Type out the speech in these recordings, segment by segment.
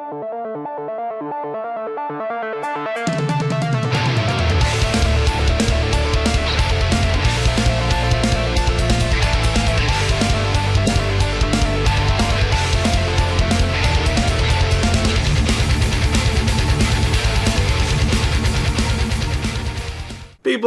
People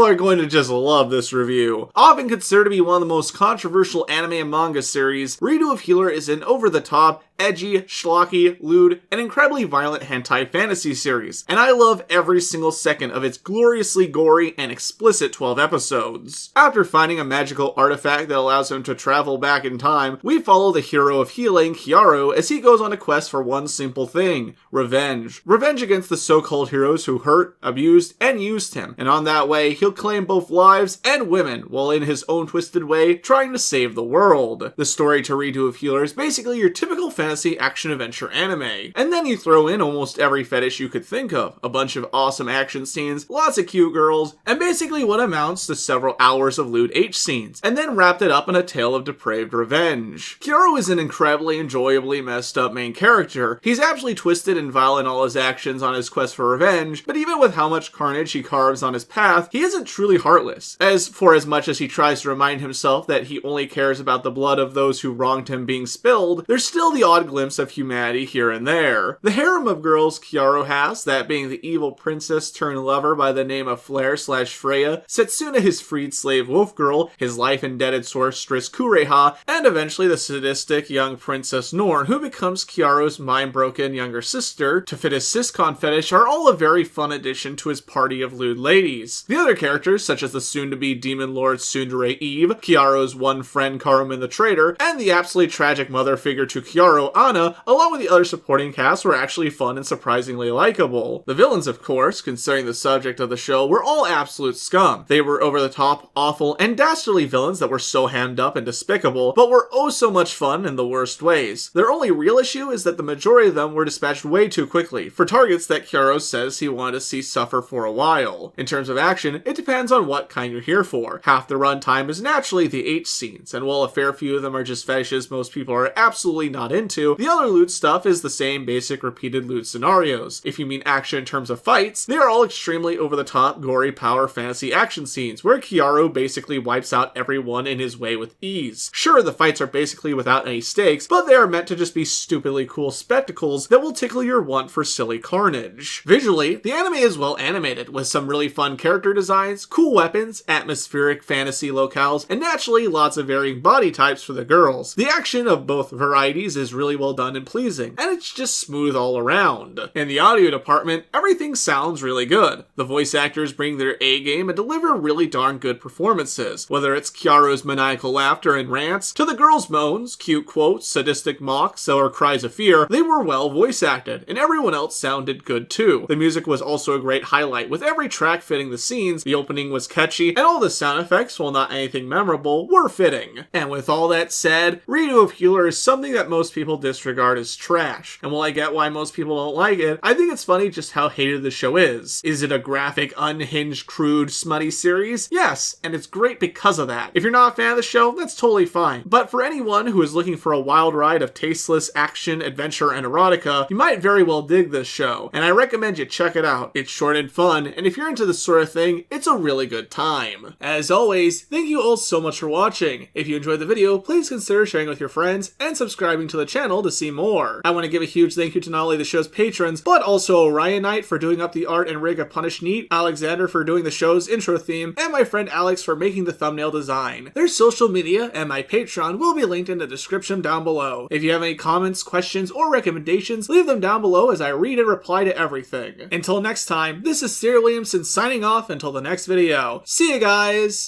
are going to just love this review. Often considered to be one of the most controversial anime and manga series, Redo of Healer is an over-the-top, edgy, schlocky, lewd, and incredibly violent hentai fantasy series, and I love every single second of its gloriously gory and explicit 12 episodes. After finding a magical artifact that allows him to travel back in time, we follow the hero of healing, Kyaru, as he goes on a quest for one simple thing: revenge. Revenge against the so-called heroes who hurt, abused, and used him, and on that way, he'll claim both lives and women, while in his own twisted way, trying to save the world. The story to Redo of Healer is basically your typical fantasy action-adventure anime. And then you throw in almost every fetish you could think of, a bunch of awesome action scenes, lots of cute girls, and basically what amounts to several hours of lewd H scenes, and then wrapped it up in a tale of depraved revenge. Kyaru is an incredibly enjoyably messed up main character. He's absolutely twisted and vile in all his actions on his quest for revenge, but even with how much carnage he carves on his path, he isn't truly heartless. As much as he tries to remind himself that he only cares about the blood of those who wronged him being spilled, there's still the odd glimpse of humanity here and there. The harem of girls Kyaru has, that being the evil princess turned lover by the name of Flare/Freya, Setsuna his freed slave wolf girl, his life-indebted sorceress Kureha, and eventually the sadistic young princess Norn, who becomes Kyaru's mind-broken younger sister, to fit his siscon fetish, are all a very fun addition to his party of lewd ladies. The other characters, such as the soon-to-be demon lord Tsundere Eve, Kyaru's one friend Karuman the Traitor, and the absolutely tragic mother figure to Kyaru, Anna, along with the other supporting cast, were actually fun and surprisingly likable. The villains, of course, considering the subject of the show, were all absolute scum. They were over-the-top, awful, and dastardly villains that were so hammed up and despicable, but were oh so much fun in the worst ways. Their only real issue is that the majority of them were dispatched way too quickly, for targets that Kyaru says he wanted to see suffer for a while. In terms of action, it depends on what kind you're here for. Half the runtime is naturally the H scenes, and while a fair few of them are just fetishes most people are absolutely not into, the other lewd stuff is the same basic repeated lewd scenarios. If you mean action in terms of fights, they are all extremely over-the-top, gory power fantasy action scenes, where Kyaru basically wipes out everyone in his way with ease. Sure, the fights are basically without any stakes, but they are meant to just be stupidly cool spectacles that will tickle your want for silly carnage. Visually, the anime is well animated, with some really fun character designs, cool weapons, atmospheric fantasy locales, and naturally lots of varying body types for the girls. The action of both varieties is really well done and pleasing, and it's just smooth all around. In the audio department, everything sounds really good. The voice actors bring their A game and deliver really darn good performances, whether it's Kyaru's maniacal laughter and rants, to the girls' moans, cute quotes, sadistic mocks, or cries of fear. They were well voice acted, and everyone else sounded good too. The music was also a great highlight, with every track fitting the scenes. The opening was catchy, and all the sound effects, while not anything memorable, were fitting. And with all that said, Redo of Healer is something that most people disregard as trash, and while I get why most people don't like it, I think it's funny just how hated the show is. Is it a graphic, unhinged, crude, smutty series? Yes, and it's great because of that. If you're not a fan of the show, that's totally fine. But for anyone who is looking for a wild ride of tasteless action, adventure, and erotica, you might very well dig this show, and I recommend you check it out. It's short and fun, and if you're into this sort of thing, it's a really good time. As always, thank you all so much for watching. If you enjoyed the video, please consider sharing with your friends and subscribing to the channel to see more. I want to give a huge thank you to not only the show's patrons, but also Orion Knight for doing up the art and rig of Punish Neat, Alexander for doing the show's intro theme, and my friend Alex for making the thumbnail design. Their social media and my Patreon will be linked in the description down below. If you have any comments, questions, or recommendations, leave them down below as I read and reply to everything. Until next time, this is Thierry Williamson signing off until the next video. See you guys!